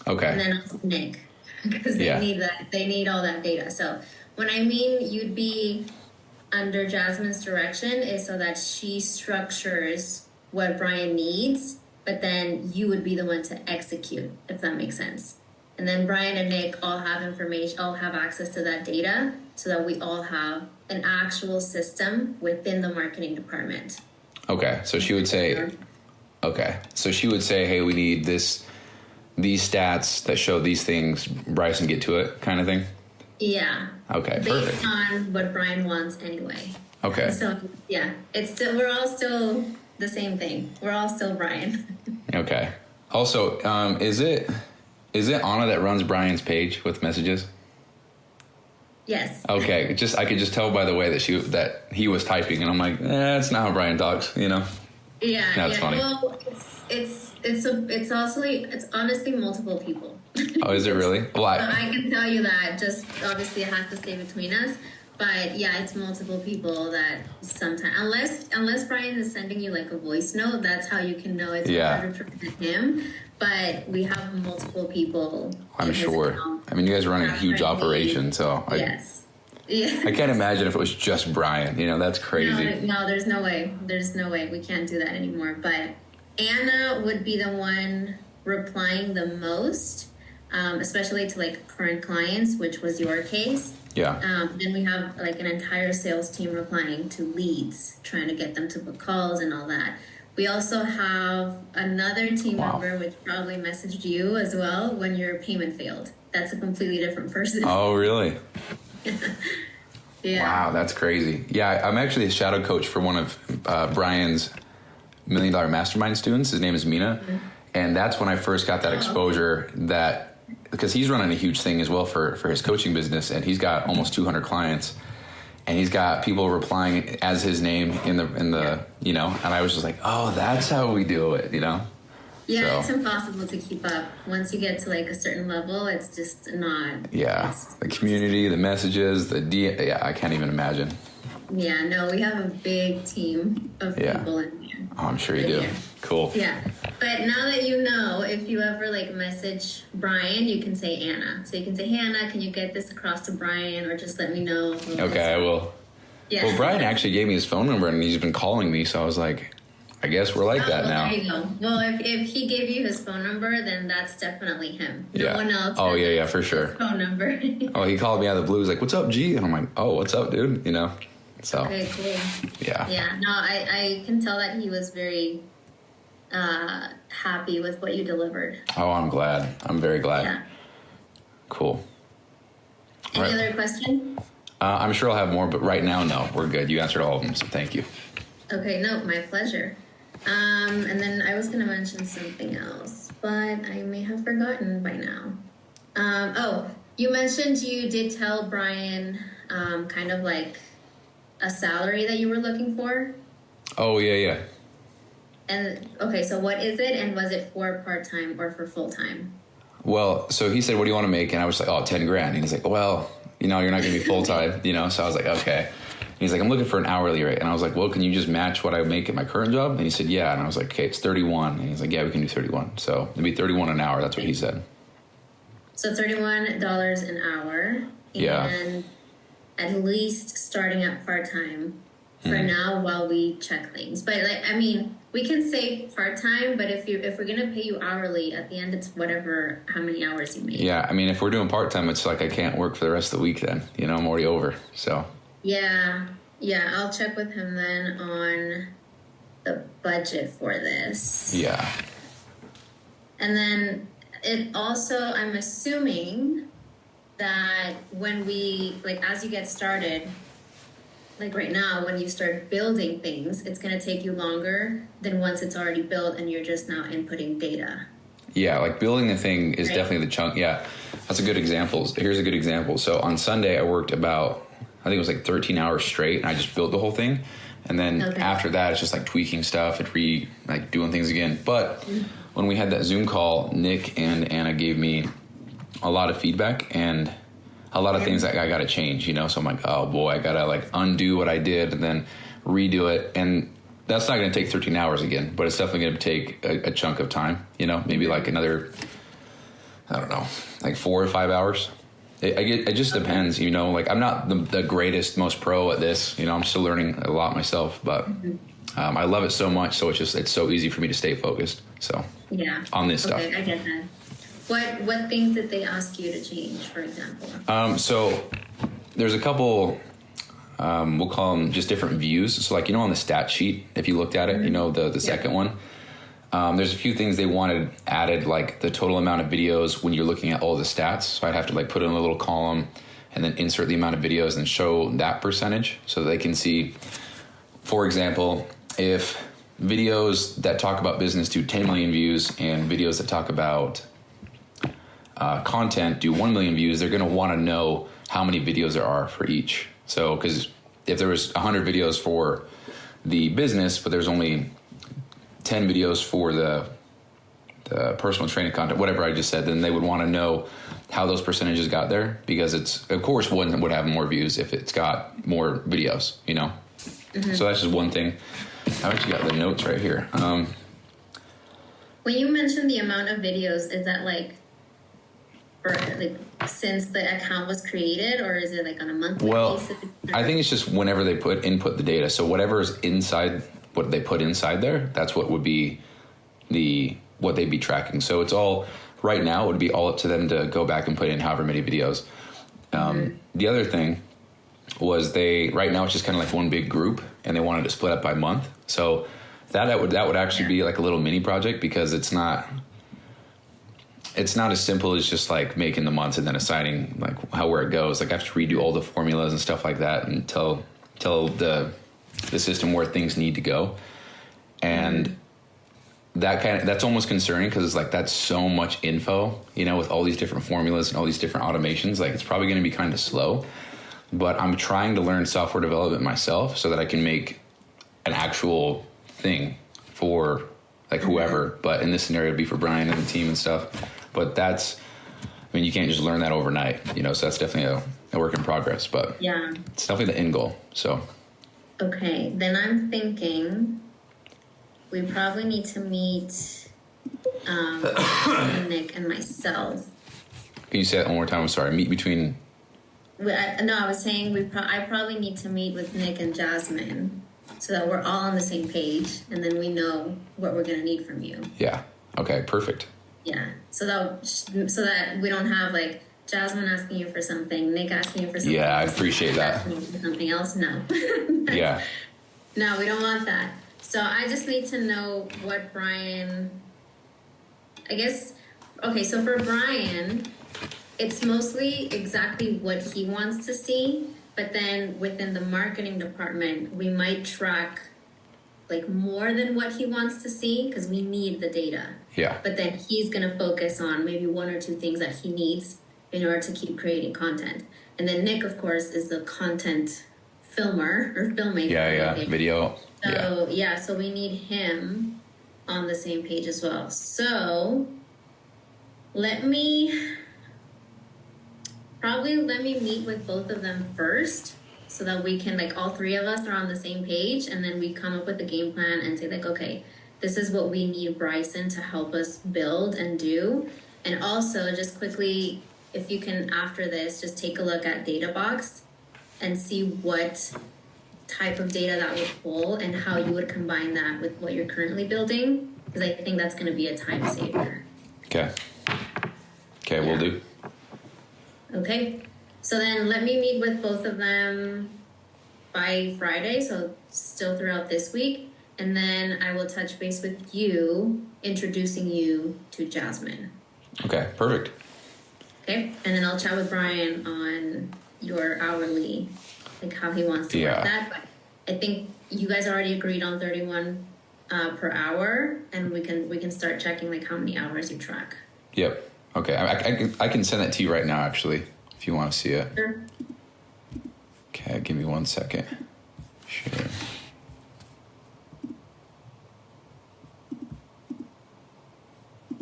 Okay. And then also Nick, because they need all that data. So when I mean you'd be under Jasmine's direction is so that she structures what Brian needs, but then you would be the one to execute, if that makes sense. And then Brian and Nick all have information, all have access to that data so that we all have an actual system within the marketing department. Okay. So she would say, hey, we need these stats that show these things. Bryson, get to it kind of thing. Yeah. Okay. Based Perfect. on what Brian wants anyway. Okay. So yeah, we're all still the same thing. We're all still Brian. Okay. Also, is it Anna that runs Brian's page with messages? Yes. Okay. I could just tell by the way that he was typing, and I'm like, it's not how Brian talks, you know? Yeah. That's funny. Well, it's honestly multiple people. Oh, is it really? Well, I can tell you that. Just obviously, it has to stay between us. But yeah, it's multiple people that sometimes, unless Brian is sending you like a voice note, that's how you can know it's 100% him. But we have multiple people. I'm sure. I mean, you guys run a huge operation, so yes. Yeah. I can't imagine if it was just Brian. You know, that's crazy. No, there's no way. There's no way. We can't do that anymore. But Anna would be the one replying the most, especially to like current clients, which was your case. Yeah. Then we have like an entire sales team replying to leads, trying to get them to book calls and all that. We also have another team member, which probably messaged you as well when your payment failed. That's a completely different person. Oh, really? Yeah. Wow, that's crazy. Yeah, I'm actually a shadow coach for one of Brian's $1 Million Mastermind students. His name is Mina. Mm-hmm. And that's when I first got that exposure because he's running a huge thing as well for his coaching business, and he's got almost 200 clients, and he's got people replying as his name in the you know, and I was just like, oh, that's how we do it, you know? Yeah, so, it's impossible to keep up. Once you get to like a certain level, it's just not. Yeah, the community, the messages, I can't even imagine. Yeah, no, we have a big team of people in here. Oh, I'm sure you do. Cool. Yeah, but now that you know, if you ever like message Brian, you can say Anna. So you can say, hey, Anna, can you get this across to Brian, or just let me know. Okay, I will. Yeah. Well, Brian actually gave me his phone number, and he's been calling me, so I was like, I guess we're like that now. There you go. Well, if he gave you his phone number, then that's definitely him. No one else. Oh, yeah, for sure. Phone number. Oh, he called me out of the blue. He's like, what's up, G? And I'm like, oh, what's up, dude? You know? So. Okay, cool. Yeah. Yeah. No, I can tell that he was very happy with what you delivered. Oh, I'm glad. I'm very glad. Yeah. Cool. Any other question? I'm sure I'll have more, but right now, no. We're good. You answered all of them, so thank you. Okay, no, my pleasure. And then I was going to mention something else, but I may have forgotten by now. You mentioned you did tell Brian kind of like a salary that you were looking for. Oh, yeah. And okay, so what is it, and was it for part-time or for full-time? Well, so he said, what do you want to make? And I was like, oh, 10 grand. And he's like, well, you know, you're not going to be full-time, you know? So I was like, okay. And he's like, I'm looking for an hourly rate. And I was like, well, can you just match what I make at my current job? And he said, yeah. And I was like, okay, it's 31. And he's like, yeah, we can do 31. So it'd be 31 an hour. That's what he said. So $31 an hour. And at least starting at part-time for now while we check things. But like, I mean, we can say part-time, but if we're going to pay you hourly, at the end, it's how many hours you make. Yeah. I mean, if we're doing part-time, it's like I can't work for the rest of the week then. You know, I'm already over. So. Yeah, I'll check with him then on the budget for this. Yeah. And then it also, I'm assuming that when we, like, as you get started, like right now, when you start building things, it's going to take you longer than once it's already built and you're just now inputting data. Yeah, like building the thing is definitely the chunk. Yeah, that's a good example. Here's a good example. So on Sunday, I worked about, I think it was like 13 hours straight, and I just built the whole thing. And then after that, it's just like tweaking stuff and like doing things again. But when we had that Zoom call, Nick and Anna gave me a lot of feedback and a lot of things that I got to change, you know? So I'm like, oh boy, I got to like undo what I did and then redo it. And that's not going to take 13 hours again, but it's definitely going to take a chunk of time, you know, maybe like another, I don't know, like 4 or 5 hours. It just depends, you know, like I'm not the greatest, most pro at this, you know, I'm still learning a lot myself, but I love it so much. So it's so easy for me to stay focused. So on this stuff. I get that. What things did they ask you to change, for example? So there's a couple, we'll call them just different views. So like, you know, on the stat sheet, if you looked at it, you know, the second one, there's a few things they wanted added, like the total amount of videos when you're looking at all the stats. So I'd have to like put in a little column and then insert the amount of videos and show that percentage so that they can see, for example, if videos that talk about business do 10 million views and videos that talk about content do 1 million views, they're going to want to know how many videos there are for each. So, because if there was 100 videos for the business, but there's only 10 videos for the personal training content, whatever I just said, then they would want to know how those percentages got there, because it's, of course, one would have more views if it's got more videos, you know? So that's just one thing. I've actually got the notes right here. When you mentioned the amount of videos, is that like, for like since the account was created, or is it like on a monthly basis? I think it's just whenever they input the data. So whatever's inside what they put inside there, that's what would be what they'd be tracking. So it's all right now, it would be all up to them to go back and put in however many videos. The other thing was right now it's just kind of like one big group, and they wanted to split up by month. So that would actually be like a little mini project, because it's not as simple as just like making the months and then assigning like where it goes. Like I have to redo all the formulas and stuff like that and tell the system where things need to go. And that's almost concerning, because it's like that's so much info, you know, with all these different formulas and all these different automations. Like it's probably going to be kind of slow, but I'm trying to learn software development myself so that I can make an actual thing for like whoever, but in this scenario it'd be for Brian and the team and stuff. But you can't just learn that overnight, you know, so that's definitely a work in progress, but it's definitely the end goal. So okay, then I'm thinking we probably need to meet Nick and myself. Can you say that one more time? I'm sorry. Meet between. I was saying I probably need to meet with Nick and Jasmine so that we're all on the same page, and then we know what we're gonna need from you. Yeah. Okay. Perfect. Yeah. So that we don't have like Jasmine asking you for something, Nick asking you for something. Yeah, I appreciate that. Asking you for something else. No. Yeah. No, we don't want that. So I just need to know what Brian. I guess. Okay. So for Brian, it's mostly exactly what he wants to see. But then within the marketing department, we might track like more than what he wants to see, because we need the data. Yeah. But then he's going to focus on maybe 1 or 2 things that he needs in order to keep creating content. And then Nick, of course, is the content filmer or filmmaker. Yeah. Video. So, so we need him on the same page as well. So let me meet with both of them first, so that we can, like, all 3 of us are on the same page, and then we come up with a game plan and say, like, okay, this is what we need Bryson to help us build and do. And also, just quickly, if you can, after this, just take a look at DataBox and see what type of data that would pull and how you would combine that with what you're currently building, because I think that's going to be a time saver. Okay, we'll do. Okay. So then let me meet with both of them by Friday, so still throughout this week. And then I will touch base with you, introducing you to Jasmine. Okay, perfect. Okay, and then I'll chat with Brian on your hourly, like how he wants to work that. But I think you guys already agreed on 31 per hour, and we can start checking like how many hours you track. Yep. Okay. I can send that to you right now, actually, if you want to see it. Sure. Okay. Give me 1 second. Sure.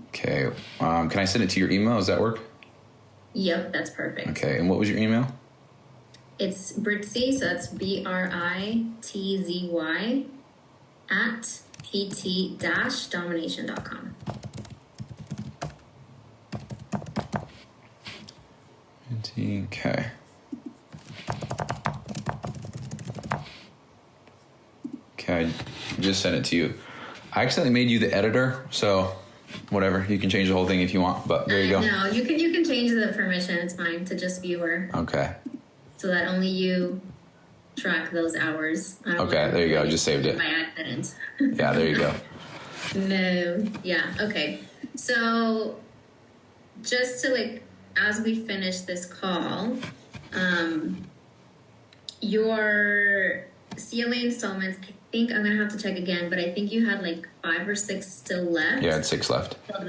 Okay. Can I send it to your email? Does that work? Yep, that's perfect. Okay. And what was your email? It's Britzy, so that's BRITZY at pt-domination.com. Okay. Okay, I just sent it to you. I accidentally made you the editor, so whatever. You can change the whole thing if you want, but there you go. No, you can change the permission. It's fine to just viewer. Okay. So that only you track those hours. Okay, there you go. I just saved it. By accident. Yeah, there you go. No. Yeah. Okay. So just to like, as we finish this call, your CLA installments, I think I'm going to have to check again, but I think you had like 5 or 6 still left. Yeah, it's 6 left. So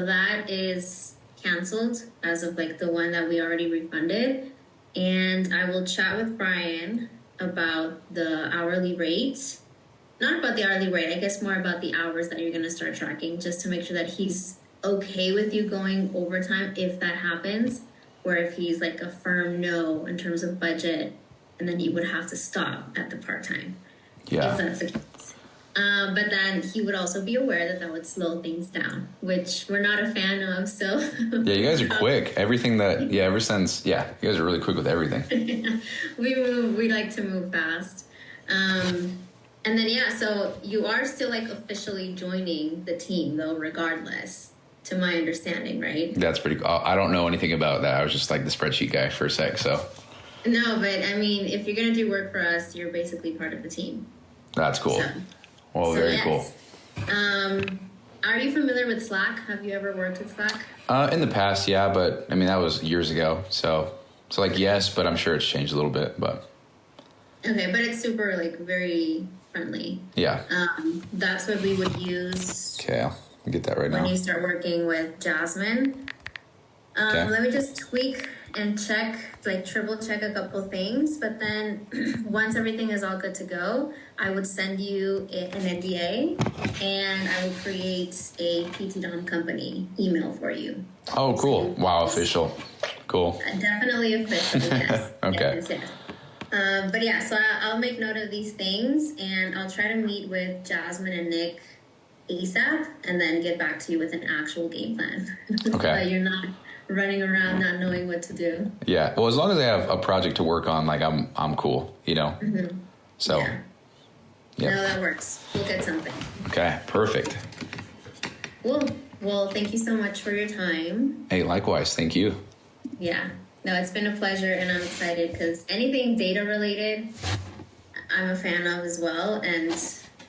that is canceled as of like the one that we already refunded. And I will chat with Brian about the hourly rate. Not about the hourly rate, I guess more about the hours that you're going to start tracking, just to make sure that he's okay with you going overtime if that happens, or if he's like a firm no in terms of budget, and then you would have to stop at the part-time. Yeah. If that's the case. But then he would also be aware that would slow things down, which we're not a fan of. So yeah, you guys are quick. Everything that ever since you guys are really quick with everything. We like to move fast. And then so you are still like officially joining the team though, regardless, to my understanding, right? That's pretty cool. I don't know anything about that. I was just like the spreadsheet guy for a sec. So no, but I mean, if you're gonna do work for us, you're basically part of the team. That's cool. Well, very cool. Are you familiar with Slack? Have you ever worked with Slack? In the past, yeah, but I mean that was years ago. So like yes, but I'm sure it's changed a little bit. But okay, but it's super like very friendly. Yeah. That's what we would use. Okay, I'll get that right now. When you start working with Jasmine. Okay. Let me just tweak and check, like triple check a couple things. But then once everything is all good to go, I would send you an NDA and I will create a PT-Dom company email for you. Oh, cool. Wow, official. Cool. Definitely official, yes. Okay. Yes. But yeah, so I'll make note of these things and I'll try to meet with Jasmine and Nick ASAP and then get back to you with an actual game plan. Okay. So you're not running around not knowing what to do. Yeah. Well, as long as I have a project to work on, like I'm cool, you know? Mm-hmm. So. Yeah. No, that works. We'll get something. Okay. Perfect. Cool. Well, thank you so much for your time. Hey, likewise. Thank you. Yeah. No, it's been a pleasure and I'm excited because anything data related, I'm a fan of as well. And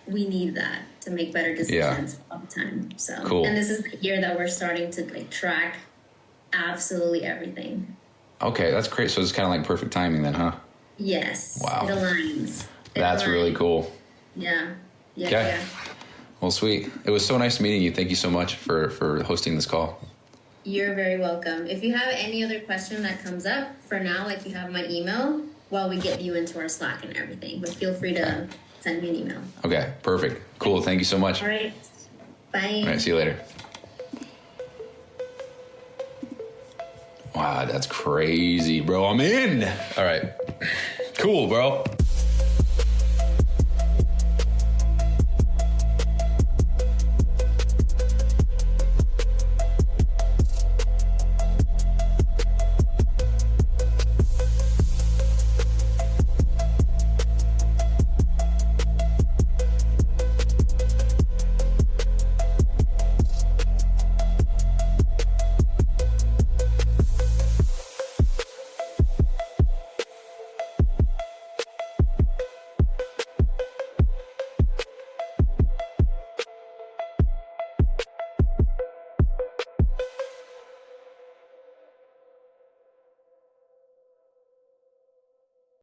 we need that to make better decisions all the time. So cool. And this is the year that we're starting to like track absolutely everything. Okay, that's great. So it's kind of like perfect timing then, huh? Yes. Wow. It aligns. That's really cool. Yeah. Yeah. Okay. Yeah. Well, sweet. It was so nice meeting you. Thank you so much for hosting this call. You're very welcome. If you have any other question that comes up, for now, like you have my email while we get you into our Slack and everything. But feel free to send me an email. Okay, perfect. Cool. Thank you so much. All right. Bye. All right, see you later. Wow, that's crazy, bro. I'm in. All right. Cool, bro.